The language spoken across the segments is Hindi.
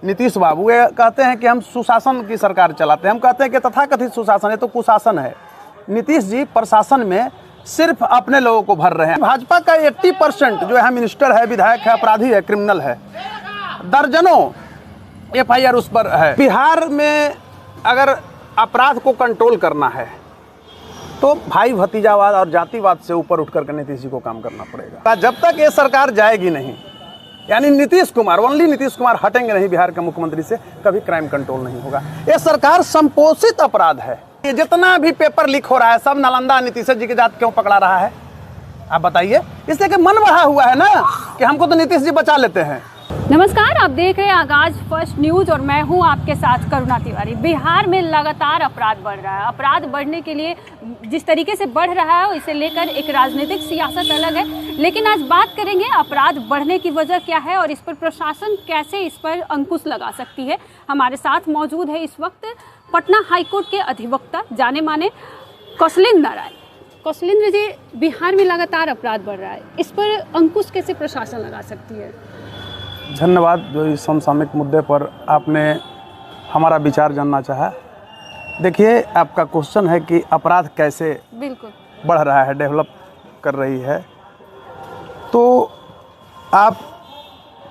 नीतीश बाबू ये कहते हैं कि हम सुशासन की सरकार चलाते हैं। हम कहते हैं कि तथाकथित सुशासन है तो कुशासन है। नीतीश जी प्रशासन में सिर्फ अपने लोगों को भर रहे हैं। भाजपा का 80% जो है मिनिस्टर है, विधायक है, अपराधी है, क्रिमिनल है। दर्जनों FIR उस पर है। बिहार में अगर अपराध को कंट्रोल करना है तो भाई भतीजावाद और जातिवाद से ऊपर उठकर के नीतीश जी को काम करना पड़ेगा। जब तक ये सरकार जाएगी नहीं, यानी नीतीश कुमार, ओनली नीतीश कुमार हटेंगे नहीं बिहार के मुख्यमंत्री से, कभी क्राइम कंट्रोल नहीं होगा। ये सरकार संपोषित अपराध है। ये जितना भी पेपर लीक हो रहा है सब नालंदा नीतीश जी के जात क्यों पकड़ा रहा है, आप बताइए। इसलिए कि मन बढ़ा हुआ है ना कि हमको तो नीतीश जी बचा लेते हैं। नमस्कार, आप देख रहे हैं आगाज फर्स्ट न्यूज और मैं हूं आपके साथ करुणा तिवारी। बिहार में लगातार अपराध बढ़ रहा है। अपराध बढ़ने के लिए जिस तरीके से बढ़ रहा है इसे लेकर एक राजनीतिक सियासत अलग है, लेकिन आज बात करेंगे अपराध बढ़ने की वजह क्या है और इस पर प्रशासन कैसे इस पर अंकुश लगा सकती है। हमारे साथ मौजूद है इस वक्त पटना हाईकोर्ट के अधिवक्ता जाने माने कौशलेंद्र नारायण। कौशलेंद्र जी, बिहार में लगातार अपराध बढ़ रहा है, इस पर अंकुश कैसे प्रशासन लगा सकती है? धन्यवाद। जो इस समसामयिक मुद्दे पर आपने हमारा विचार जानना चाहा। देखिए, आपका क्वेश्चन है कि अपराध कैसे बिल्कुल बढ़ रहा है, डेवलप कर रही है, तो आप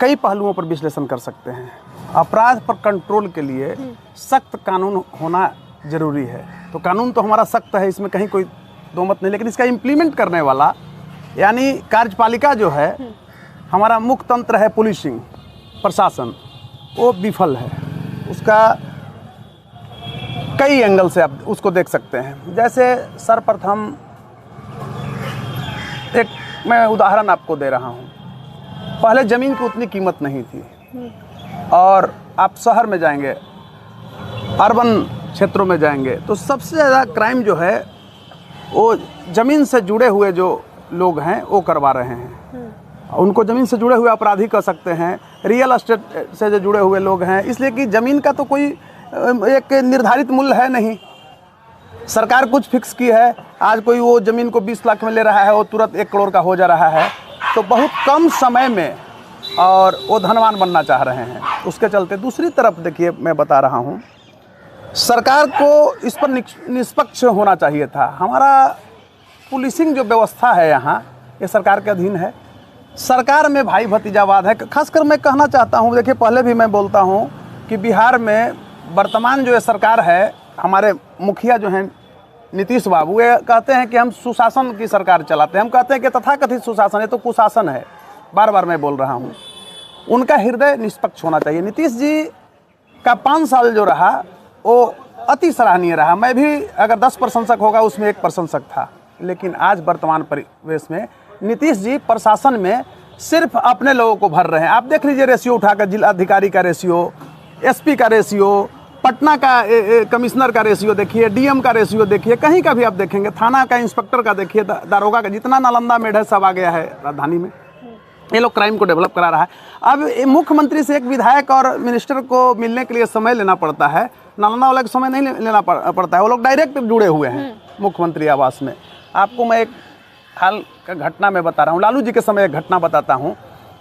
कई पहलुओं पर विश्लेषण कर सकते हैं। अपराध पर कंट्रोल के लिए सख्त कानून होना जरूरी है। तो कानून तो हमारा सख्त है, इसमें कहीं कोई दो मत नहीं, लेकिन इसका इम्प्लीमेंट करने वाला यानी कार्यपालिका जो है, हमारा मुख्य तंत्र है पुलिसिंग, प्रशासन, वो विफल है। उसका कई एंगल से आप उसको देख सकते हैं। जैसे सर्वप्रथम एक मैं उदाहरण आपको दे रहा हूँ। पहले ज़मीन की उतनी कीमत नहीं थी, और आप शहर में जाएंगे, अर्बन क्षेत्रों में जाएंगे, तो सबसे ज़्यादा क्राइम जो है वो ज़मीन से जुड़े हुए जो लोग हैं वो करवा रहे हैं। उनको ज़मीन से जुड़े हुए अपराधी कह सकते हैं, रियल एस्टेट से जो जुड़े हुए लोग हैं, इसलिए कि ज़मीन का तो कोई एक निर्धारित मूल्य है नहीं। सरकार कुछ फिक्स की है, आज कोई वो ज़मीन को 20 लाख में ले रहा है, वो तुरंत 1 करोड़ का हो जा रहा है, तो बहुत कम समय में और वो धनवान बनना चाह रहे हैं। उसके चलते दूसरी तरफ देखिए, मैं बता रहा हूँ, सरकार को इस पर निष्पक्ष होना चाहिए था। हमारा पुलिसिंग जो व्यवस्था है यहाँ, ये सरकार के अधीन है। सरकार में भाई भतीजावाद है। खासकर मैं कहना चाहता हूँ, देखिए पहले भी मैं बोलता हूँ कि बिहार में वर्तमान जो ये सरकार है, हमारे मुखिया जो हैं नीतीश बाबू, ये कहते हैं कि हम सुशासन की सरकार चलाते हैं। हम कहते हैं कि तथाकथित सुशासन है तो कुशासन है। बार बार मैं बोल रहा हूँ, उनका हृदय निष्पक्ष होना चाहिए। नीतीश जी का 5 साल जो रहा वो अति सराहनीय रहा। मैं भी अगर 10 प्रशंसक होगा उसमें 1 प्रशंसक था, लेकिन आज वर्तमान परिवेश में नीतीश जी प्रशासन में सिर्फ अपने लोगों को भर रहे हैं। आप देख लीजिए रेशियो उठाकर, जिला अधिकारी का रेशियो, SP का रेशियो, पटना का कमिश्नर का रेशियो देखिए, DM का रेशियो देखिए, कहीं का भी आप देखेंगे, थाना का इंस्पेक्टर का देखिए, दारोगा का, जितना नालंदा मेढ है सब आ गया है राजधानी में। ये लोग क्राइम को डेवलप करा रहा है। अब मुख्यमंत्री से एक विधायक और मिनिस्टर को मिलने के लिए समय लेना पड़ता है, नालंदा वाला को समय नहीं लेना पड़ता है। वो लोग डायरेक्ट जुड़े हुए हैं मुख्यमंत्री आवास में। आपको मैं एक हाल का घटना में बता रहा हूँ, लालू जी के समय एक घटना बताता हूँ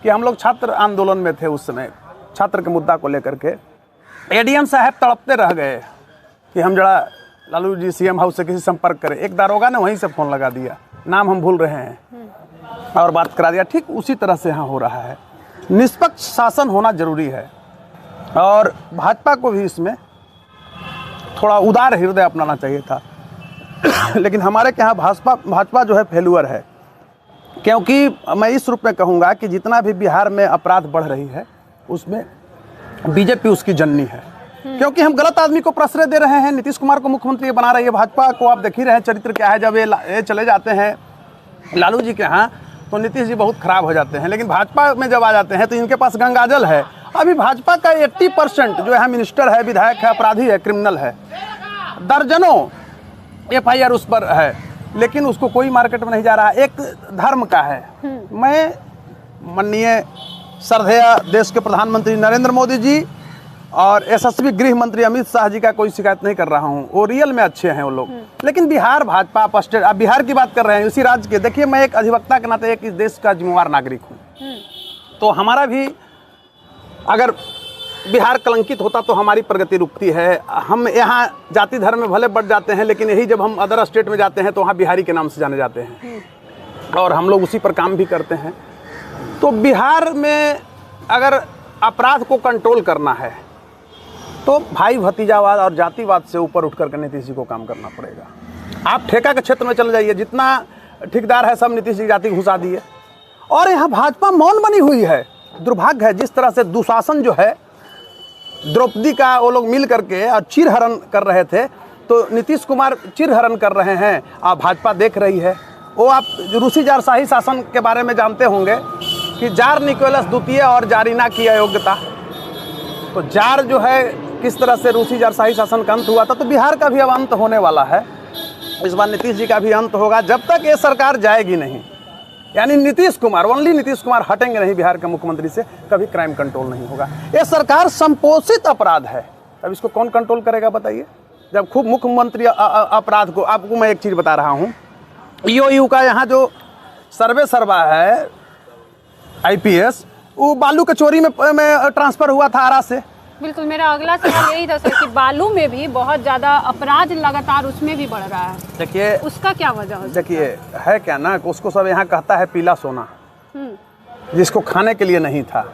कि हम लोग छात्र आंदोलन में थे। उस समय छात्र के मुद्दा को लेकर के ADM साहब तड़पते रह गए कि हम जरा लालू जी CM हाउस से किसी संपर्क करें। एक दारोगा ने वहीं से फ़ोन लगा दिया, नाम हम भूल रहे हैं, और बात करा दिया। ठीक उसी तरह से यहाँ हो रहा है। निष्पक्ष शासन होना जरूरी है, और भाजपा को भी इसमें थोड़ा उदार हृदय अपनाना चाहिए था। लेकिन हमारे यहाँ भाजपा जो है फेलुअर है, क्योंकि मैं इस रूप में कहूँगा कि जितना भी बिहार में अपराध बढ़ रही है उसमें BJP उसकी जननी है। क्योंकि हम गलत आदमी को प्रश्रय दे रहे हैं। नीतीश कुमार को मुख्यमंत्री बना रही है भाजपा को। आप देख ही रहे हैं चरित्र क्या है। जब ये चले जाते हैं लालू जी के यहाँ तो नीतीश जी बहुत खराब हो जाते हैं, लेकिन भाजपा में जब आ जाते हैं तो इनके पास गंगाजल है। अभी भाजपा का 80% जो है मिनिस्टर है, विधायक है, अपराधी है, क्रिमिनल है। दर्जनों FIR उस पर है, लेकिन उसको कोई मार्केट में नहीं जा रहा। एक धर्म का है। मैं माननीय श्रद्धेय देश के प्रधानमंत्री नरेंद्र मोदी जी और यशस्वी गृह मंत्री अमित शाह जी का कोई शिकायत नहीं कर रहा हूँ, वो रियल में अच्छे हैं वो लोग। लेकिन बिहार भाजपा स्टेट, आप बिहार की बात कर रहे हैं, उसी राज्य के। देखिए, मैं एक अधिवक्ता के नाते एक इस देश का जिम्मेवार नागरिक हूँ, तो हमारा भी अगर बिहार कलंकित होता तो हमारी प्रगति रुकती है। हम यहाँ जाति धर्म में भले बढ़ जाते हैं, लेकिन यही जब हम अदर स्टेट में जाते हैं तो वहाँ बिहारी के नाम से जाने जाते हैं और हम लोग उसी पर काम भी करते हैं। तो बिहार में अगर अपराध को कंट्रोल करना है तो भाई भतीजावाद और जातिवाद से ऊपर उठ करके नीतीश जी को काम करना पड़ेगा। आप ठेका के क्षेत्र में चले जाइए, जितना ठेकेदार है सब नीतीश जी जाति घुसा दिए और यहाँ भाजपा मौन बनी हुई है। दुर्भाग्य है, जिस तरह से दुशासन जो है, द्रौपदी का वो लोग मिल करके और चिरहरण कर रहे थे, तो नीतीश कुमार चिरहरण कर रहे हैं और भाजपा देख रही है। वो आप रूसी जारशाही शासन के बारे में जानते होंगे कि जार निकोलस द्वितीय और जारीना की अयोग्यता। तो जार जो है किस तरह से रूसी जारशाही शासन का अंत हुआ था, तो बिहार का भी अब अंत होने वाला है। इस बार नीतीश जी का भी अंत होगा। जब तक ये सरकार जाएगी नहीं, यानी नीतीश कुमार, ओनली नीतीश कुमार हटेंगे नहीं बिहार के मुख्यमंत्री से, कभी क्राइम कंट्रोल नहीं होगा। ये सरकार संपोषित अपराध है, अब इसको कौन कंट्रोल करेगा बताइए। जब खूब मुख्यमंत्री अपराध को, आपको मैं एक चीज़ बता रहा हूँ, ईओयू का यहाँ जो सर्वा है IPS, वो बालू के चोरी में ट्रांसफ़र हुआ था आरा से। बिल्कुल, मेरा अगला सवाल यही था सर कि बालू में भी बहुत ज़्यादा अपराध लगातार उसमें भी बढ़ रहा है। देखिए उसका क्या वजह हो सकता है? देखिए है क्या ना, उसको सब यहाँ कहता है पीला सोना, जिसको खाने के लिए नहीं था।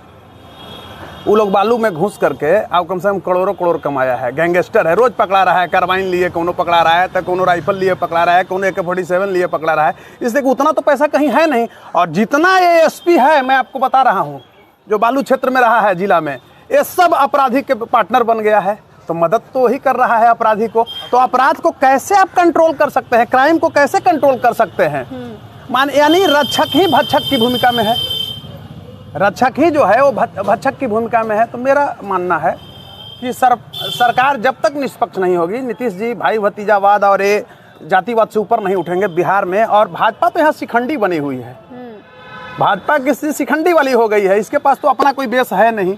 वो लोग बालू में घुस करके अब कम से कम करोड़ों करोड़ कमाया है। गैंगस्टर है, रोज पकड़ा रहा है, कार्बाइन लिए कोनो पकड़ा रहा है, तो कोनो राइफल लिए पकड़ा रहा है, कोनो AK-47 लिए पकड़ा रहा है। इसलिए उतना तो पैसा कहीं है नहीं। और जितना ये SP है, मैं आपको बता रहा हूँ, जो बालू क्षेत्र में रहा है जिला में, ये सब अपराधी के पार्टनर बन गया है। तो मदद तो वही कर रहा है अपराधी को। तो अपराध को कैसे आप कंट्रोल कर सकते हैं, क्राइम को कैसे कंट्रोल कर सकते हैं? यानी रक्षक ही भक्षक की भूमिका में है, रक्षक ही जो है वो भक्षक की भूमिका में है। तो मेरा मानना है कि सरकार जब तक निष्पक्ष नहीं होगी, नीतीश जी भाई भतीजावाद और ये जातिवाद से ऊपर नहीं उठेंगे बिहार में। और भाजपा तो यहाँ शिखंडी बनी हुई है, भाजपा किसी शिखंडी वाली हो गई है, इसके पास तो अपना कोई बेस है नहीं।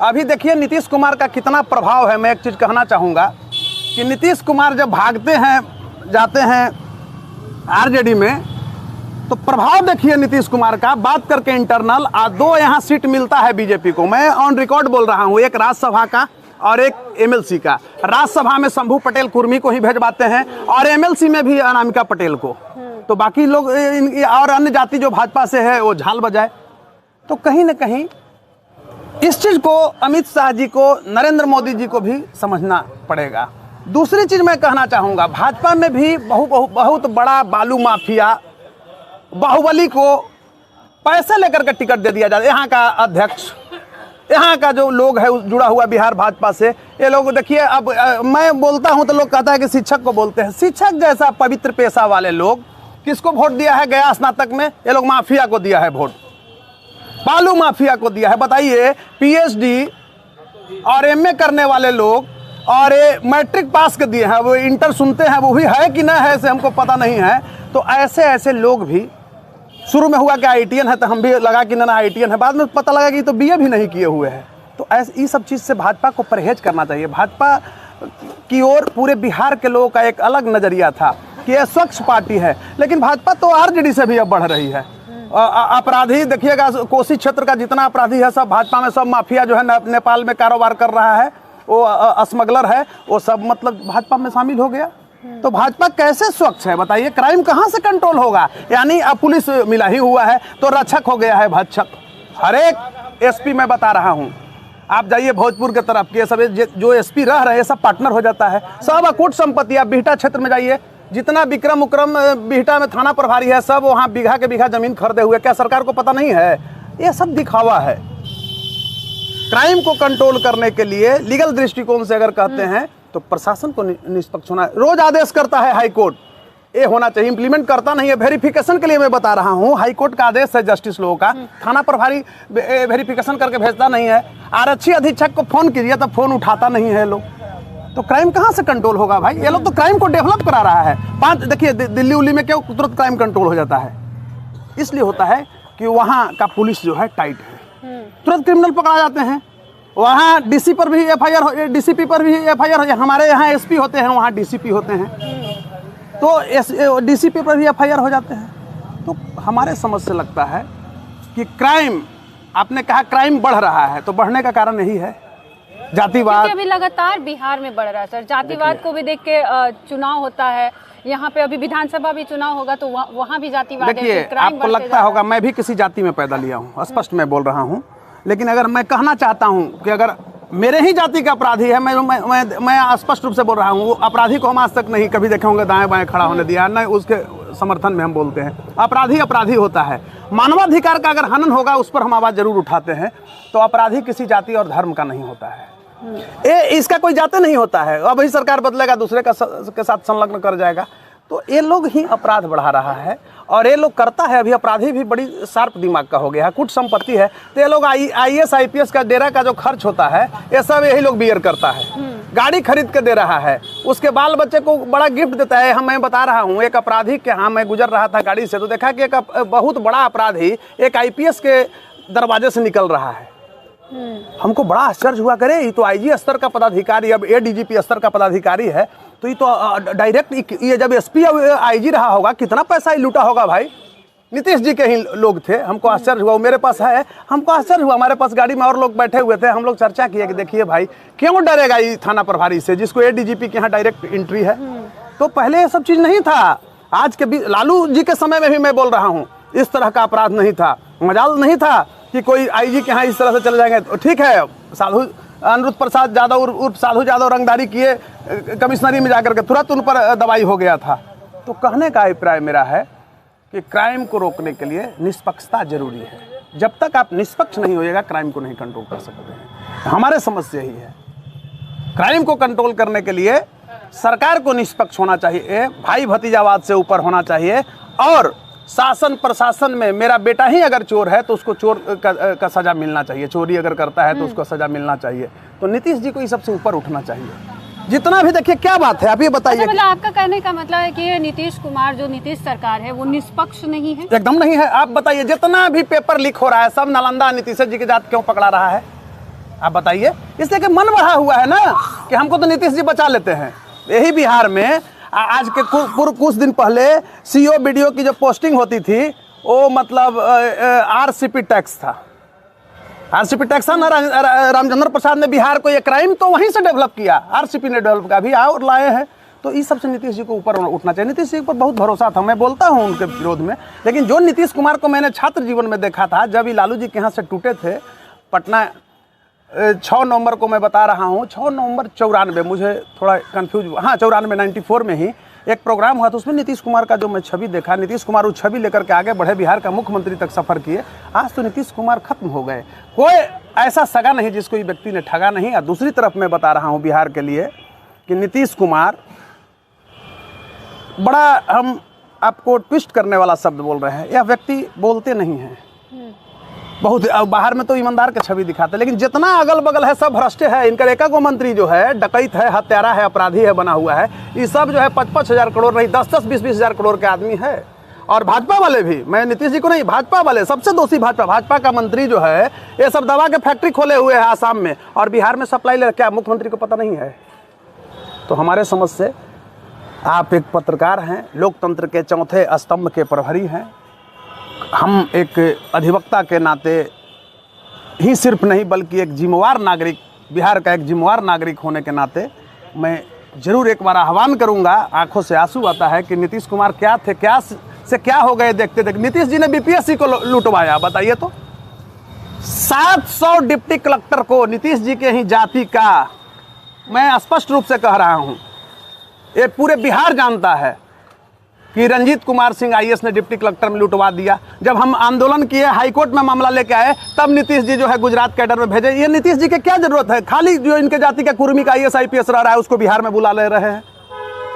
अभी देखिए नीतीश कुमार का कितना प्रभाव है। मैं एक चीज़ कहना चाहूँगा कि नीतीश कुमार जब भागते हैं, जाते हैं RJD में, तो प्रभाव देखिए नीतीश कुमार का। बात करके इंटरनल 2 यहाँ सीट मिलता है बीजेपी को। मैं ऑन रिकॉर्ड बोल रहा हूँ, एक राज्यसभा का और एक MLC का। राज्यसभा में शंभू पटेल कुर्मी को ही भेजवाते हैं और MLC में भी अनामिका पटेल को। तो बाकी लोग और अन्य जाति जो भाजपा से है वो झाल बजाए। तो कहीं ना कहीं इस चीज़ को अमित शाह जी को, नरेंद्र मोदी जी को भी समझना पड़ेगा। दूसरी चीज़ मैं कहना चाहूँगा, भाजपा में भी बहुत बड़ा बालू माफिया, बाहुबली को पैसे लेकर के टिकट दे दिया जाता है। यहाँ का अध्यक्ष, यहाँ का जो लोग है जुड़ा हुआ बिहार भाजपा से, ये लोग देखिए, अब मैं बोलता हूँ तो लोग कहता है कि शिक्षक को बोलते हैं। शिक्षक जैसा पवित्र पेशा वाले लोग किसको वोट दिया है गया स्नातक में? ये लोग माफिया को दिया है वोट, बालू माफिया को दिया है। बताइए, PhD और MA करने वाले लोग और ये मैट्रिक पास के दिए हैं, वो इंटर सुनते हैं, वो भी है कि ना है से हमको पता नहीं है। तो ऐसे लोग भी, शुरू में हुआ कि IITian है तो हम भी लगा कि ना IITian है, बाद में पता लगा कि तो BA भी नहीं किए हुए हैं। तो ऐसे ये सब चीज़ से भाजपा को परहेज करना चाहिए। भाजपा की ओर पूरे बिहार के लोगों का एक अलग नज़रिया था कि यह स्वच्छ पार्टी है, लेकिन भाजपा तो RJD से भी अब बढ़ रही है। अपराधी देखिएगा, कोसी क्षेत्र का जितना अपराधी है सब भाजपा में, सब माफिया जो है नेपाल में कारोबार कर रहा है, वो स्मगलर है, वो सब मतलब भाजपा में शामिल हो गया। तो भाजपा कैसे स्वच्छ है बताइए? क्राइम कहाँ से कंट्रोल होगा? यानी अब पुलिस मिला ही हुआ है तो रक्षक हो गया है भक्षक। हर एक SP मैं बता रहा हूँ, आप जाइए भोजपुर के तरफ के सब जो SP रह रहे हैं सब पार्टनर हो जाता है, सब अकूट संपत्ति। आप बिहटा क्षेत्र में जाइए, जितना विक्रम उक्रम बिहटा में थाना प्रभारी है सब वहाँ बीघा के बीघा जमीन खरीदे हुए। क्या सरकार को पता नहीं है? ये सब दिखावा है। क्राइम को कंट्रोल करने के लिए लीगल दृष्टिकोण से अगर कहते हैं तो प्रशासन को निष्पक्ष होना। रोज आदेश करता है हाई कोर्ट, ये होना चाहिए, इम्प्लीमेंट करता नहीं है। वेरिफिकेशन के लिए मैं बता रहा हूँ, हाई कोर्ट का आदेश है जस्टिस लोगों का, थाना प्रभारी वेरिफिकेशन करके भेजता नहीं है। आरक्षी अधीक्षक को फोन कीजिए तो फोन उठाता नहीं है लोग। तो क्राइम कहाँ से कंट्रोल होगा भाई? ये लोग तो क्राइम को डेवलप करा रहा है। देखिए दिल्ली उल्ली में क्यों तुरंत क्राइम कंट्रोल हो जाता है? इसलिए होता है कि वहाँ का पुलिस जो है टाइट है, तुरंत क्रिमिनल पकड़ा जाते हैं। वहाँ DC पर भी FIR, DCP पर भी FIR। हमारे यहाँ SP होते हैं, वहाँ DCP होते हैं, तो DCP पर भी FIR हो जाते हैं। तो हमारे समझ से लगता है कि क्राइम, आपने कहा क्राइम बढ़ रहा है, तो बढ़ने का कारण यही है जातिवाद। क्योंकि अभी लगातार बिहार में बढ़ रहा है सर, जातिवाद को भी देख के चुनाव होता है, यहाँ पे अभी विधानसभा भी चुनाव होगा तो वहाँ भी जातिवाद है। देखिए, आपको लगता होगा मैं भी किसी जाति में पैदा लिया हूँ, स्पष्ट मैं बोल रहा हूँ, लेकिन अगर मैं कहना चाहता हूँ कि अगर मेरे ही जाति का अपराधी है, मैं स्पष्ट रूप से बोल रहा हूँ, अपराधी को हम आज तक नहीं कभी देखे होंगे दाएं बाएं खड़ा होने दिया, न उसके समर्थन में हम बोलते हैं। अपराधी अपराधी होता है, मानवाधिकार का अगर हनन होगा उस पर हम आवाज़ जरूर उठाते हैं। तो अपराधी किसी जाति और धर्म का नहीं होता है, इसका कोई जाति नहीं होता है। अब ही सरकार बदलेगा, दूसरे के साथ संलग्न कर जाएगा, तो ये लोग ही अपराध बढ़ा रहा है और ये लोग करता है। अभी अपराधी भी बड़ी शार्प दिमाग का हो गया है, कुछ संपत्ति है तो ये लोग IAS IPS का डेरा का जो खर्च होता है ये सब यही लोग बियर करता है। गाड़ी खरीद के दे रहा है, उसके बाल बच्चे को बड़ा गिफ्ट देता है। मैं बता रहा हूँ एक अपराधी के यहाँ मैं गुजर रहा था गाड़ी से, तो देखा कि एक बहुत बड़ा अपराधी एक IPS के दरवाजे से निकल रहा है। हमको बड़ा आश्चर्य हुआ, करे ये तो IG स्तर का पदाधिकारी, अब ADGP स्तर का पदाधिकारी है, तो ये तो डायरेक्ट ये जब SP IG रहा होगा कितना पैसा ही लूटा होगा भाई। नीतीश जी के ही लोग थे, हमको आश्चर्य हुआ। मेरे पास है, हमको आश्चर्य हुआ, हमारे पास गाड़ी में और लोग बैठे हुए थे, हम लोग चर्चा किए कि देखिए भाई क्यों डरेगा ये थाना प्रभारी से जिसको ADGP के यहाँ डायरेक्ट एंट्री है। तो पहले ये सब चीज़ नहीं था। आज के भी लालू जी के समय में भी मैं बोल रहा हूँ इस तरह का अपराध नहीं था, मजाल नहीं था कि कोई IG के यहाँ इस तरह से चले जाएंगे। तो ठीक है, साधु अनिरुद्ध प्रसाद यादव उर्फ साधु यादव रंगदारी किए कमिश्नरी में जाकर के तुरंत उन पर दबाई हो गया था। तो कहने का अभिप्राय मेरा है कि क्राइम को रोकने के लिए निष्पक्षता जरूरी है। जब तक आप निष्पक्ष नहीं होइएगा क्राइम को नहीं कंट्रोल कर सकते हैं। हमारे समस्या यही है, क्राइम को कंट्रोल करने के लिए सरकार को निष्पक्ष होना चाहिए, भाई भतीजावाद से ऊपर होना चाहिए, और शासन प्रशासन में मेरा बेटा ही अगर चोर है तो उसको चोर का सजा मिलना चाहिए, चोरी अगर करता है तो उसको सजा मिलना चाहिए। तो नीतीश जी को ये सबसे ऊपर उठना चाहिए। जितना भी देखिए क्या बात है, आप ये बताइए। मतलब आपका कहने का मतलब है कि ये नीतीश कुमार जो नीतीश सरकार है वो निष्पक्ष नहीं है? एकदम नहीं है। आप बताइए, जितना भी पेपर लीक हो रहा है सब नालंदा नीतीश जी की जात क्यों पकड़ा रहा है? आप बताइए। इसलिए कि मन बढ़ा हुआ है ना कि हमको तो नीतीश जी बचा लेते हैं। यही बिहार में आज के कुछ दिन पहले CO BDO की जो पोस्टिंग होती थी वो मतलब RCP टैक्स था। RCP टैक्स ना, रामचंद्र प्रसाद ने बिहार को ये क्राइम तो वहीं से डेवलप किया, RCP ने डेवलप किया, अभी और लाए हैं। तो इस सबसे नीतीश जी को ऊपर उठना चाहिए। नीतीश जी पर बहुत भरोसा था, मैं बोलता हूँ उनके विरोध में, लेकिन जो नीतीश कुमार को मैंने छात्र जीवन में देखा था जब ये लालू जी के यहाँ से टूटे थे, पटना 6 नवंबर को मैं बता रहा हूँ, 6 नवंबर 94, मुझे थोड़ा कंफ्यूज, हाँ 94 94 में ही एक प्रोग्राम हुआ था, उसमें नीतीश कुमार का जो मैं छवि देखा, नीतीश कुमार उस छवि लेकर के आगे बढ़े, बिहार का मुख्यमंत्री तक सफ़र किए। आज तो नीतीश कुमार खत्म हो गए, कोई ऐसा सगा नहीं जिसको ये व्यक्ति ने ठगा नहीं। और दूसरी तरफ मैं बता रहा हूँ बिहार के लिए कि नीतीश कुमार बड़ा, हम आपको ट्विस्ट करने वाला शब्द बोल रहे हैं, यह व्यक्ति बोलते नहीं हैं बहुत, बाहर में तो ईमानदार की छवि दिखाते हैं, लेकिन जितना अगल बगल है सब भ्रष्ट है। इनका एक मंत्री जो है डकैत है, हत्यारा है, अपराधी है, बना हुआ है। ये सब जो है 5-5 हज़ार करोड़ नहीं 10-10 20-20 हज़ार करोड़ के आदमी है। और भाजपा वाले भी, मैं नीतीश जी को नहीं, भाजपा वाले सबसे दोषी भाजपा का मंत्री जो है ये सब दवा के फैक्ट्री खोले हुए है आसाम में, और बिहार में सप्लाई ले, क्या मुख्यमंत्री को पता नहीं है? तो हमारे समझ से आप एक पत्रकार हैं, लोकतंत्र के चौथे स्तंभ के प्रहरी हैं। हम एक अधिवक्ता के नाते ही सिर्फ नहीं बल्कि एक जिम्मेवार नागरिक, बिहार का एक जिम्मेवार नागरिक होने के नाते मैं ज़रूर एक बार आह्वान करूंगा, आंखों से आंसू आता है कि नीतीश कुमार क्या थे, क्या से क्या हो गए देखते देखते। नीतीश जी ने BPSC को लुटवाया, बताइए तो। 700 डिप्टी कलेक्टर को नीतीश जी के ही जाति का, मैं स्पष्ट रूप से कह रहा हूँ, ये पूरे बिहार जानता है कि रंजीत कुमार सिंह IAS ने डिप्टी कलेक्टर में लुटवा दिया। जब हम आंदोलन किए, हाईकोर्ट में मामला लेके आए, तब नीतीश जी जो है गुजरात कैडर में भेजे। ये नीतीश जी के क्या जरूरत है? खाली जो इनके जाति का कुर्मी का IAS IPS रह रहा है उसको बिहार में बुला ले रहे हैं,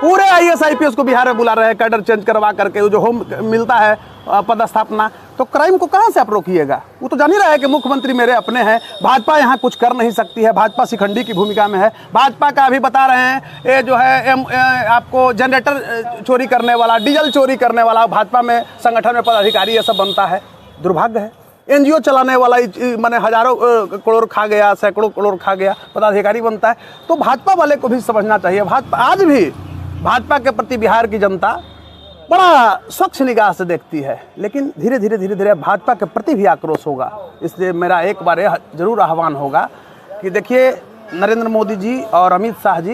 पूरे IAS IPS को बिहार में बुला रहे हैं, कैडर चेंज करवा करके जो होम मिलता है पदस्थापना। तो क्राइम को कहाँ से आप रोकिएगा? वो तो जान ही रहा है कि मुख्यमंत्री मेरे अपने हैं, भाजपा यहाँ कुछ कर नहीं सकती है, भाजपा शिखंडी की भूमिका में है। भाजपा का अभी बता रहे हैं ये जो है आपको जनरेटर चोरी करने वाला, डीजल चोरी करने वाला भाजपा में संगठन में पदाधिकारी ये सब बनता है। दुर्भाग्य है। NGO चलाने वाला मैंने हजारों करोड़ खा गया, सैकड़ों करोड़ खा गया, पदाधिकारी बनता है। तो भाजपा वाले को भी समझना चाहिए। भाजपा आज भी भाजपा के प्रति बिहार की जनता बड़ा स्वच्छ निगाह से देखती है, लेकिन धीरे धीरे भाजपा के प्रति भी आक्रोश होगा। इसलिए मेरा एक बार जरूर आह्वान होगा कि देखिए नरेंद्र मोदी जी और अमित शाह जी,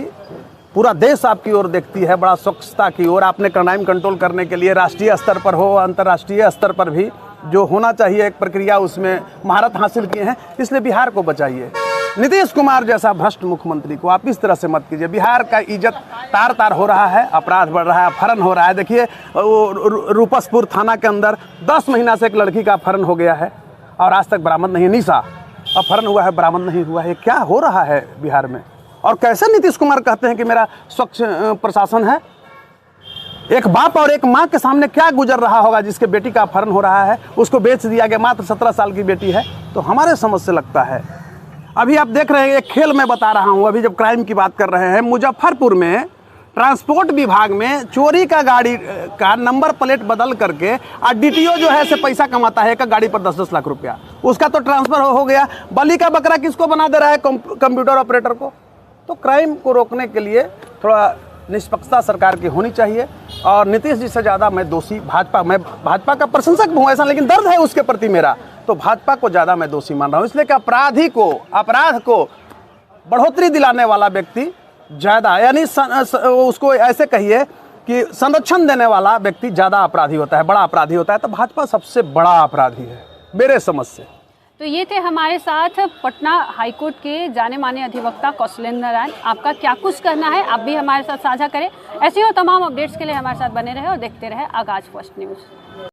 पूरा देश आपकी ओर देखती है, बड़ा स्वच्छता की ओर। आपने क्राइम कंट्रोल करने के लिए राष्ट्रीय स्तर पर हो, अंतर्राष्ट्रीय स्तर पर भी जो होना चाहिए एक प्रक्रिया, उसमें महारत हासिल किए हैं, इसलिए बिहार को बचाइए। नीतीश कुमार जैसा भ्रष्ट मुख्यमंत्री को आप इस तरह से मत कीजिए। बिहार का इज्जत तार तार हो रहा है, अपराध बढ़ रहा है, अपहरण हो रहा है। देखिए रूपसपुर थाना के अंदर 10 महीना से एक लड़की का अपहरण हो गया है और आज तक बरामद नहीं है। निशा अपहरण हुआ है, बरामद नहीं हुआ है। क्या हो रहा है बिहार में? और कैसे नीतीश कुमार कहते हैं कि मेरा स्वच्छ प्रशासन है? एक बाप और एक माँ के सामने क्या गुजर रहा होगा जिसके बेटी का अपहरण हो रहा है, उसको बेच दिया गया, मात्र 17 साल की बेटी है। तो हमारे समझ से लगता है, अभी आप देख रहे हैं एक खेल मैं बता रहा हूँ, अभी जब क्राइम की बात कर रहे हैं, मुजफ्फरपुर में ट्रांसपोर्ट विभाग में चोरी का गाड़ी का नंबर प्लेट बदल करके और DTO जो है से पैसा कमाता है, एक गाड़ी पर 10-10 लाख रुपया, उसका तो ट्रांसफर हो गया। बलि का बकरा किसको बना दे रहा है? कंप्यूटर ऑपरेटर को। तो क्राइम को रोकने के लिए थोड़ा निष्पक्षता सरकार की होनी चाहिए। और नीतीश जी से ज़्यादा मैं दोषी मैं भाजपा का प्रशंसक हूँ ऐसा, लेकिन दर्द है उसके प्रति मेरा, तो भाजपा को ज़्यादा मैं दोषी मान रहा हूँ। इसलिए कि अपराध को बढ़ोतरी दिलाने वाला व्यक्ति ज़्यादा, यानी उसको ऐसे कहिए कि संरक्षण देने वाला व्यक्ति ज़्यादा अपराधी होता है, बड़ा अपराधी होता है। तो भाजपा सबसे बड़ा अपराधी है मेरे समझ से। तो ये थे हमारे साथ पटना हाईकोर्ट के जाने माने अधिवक्ता कौशलेंद्र नारायण। आपका क्या कुछ करना है आप भी हमारे साथ साझा करें। ऐसी और तमाम अपडेट्स के लिए हमारे साथ बने रहे और देखते रहे आगाज फर्स्ट न्यूज़।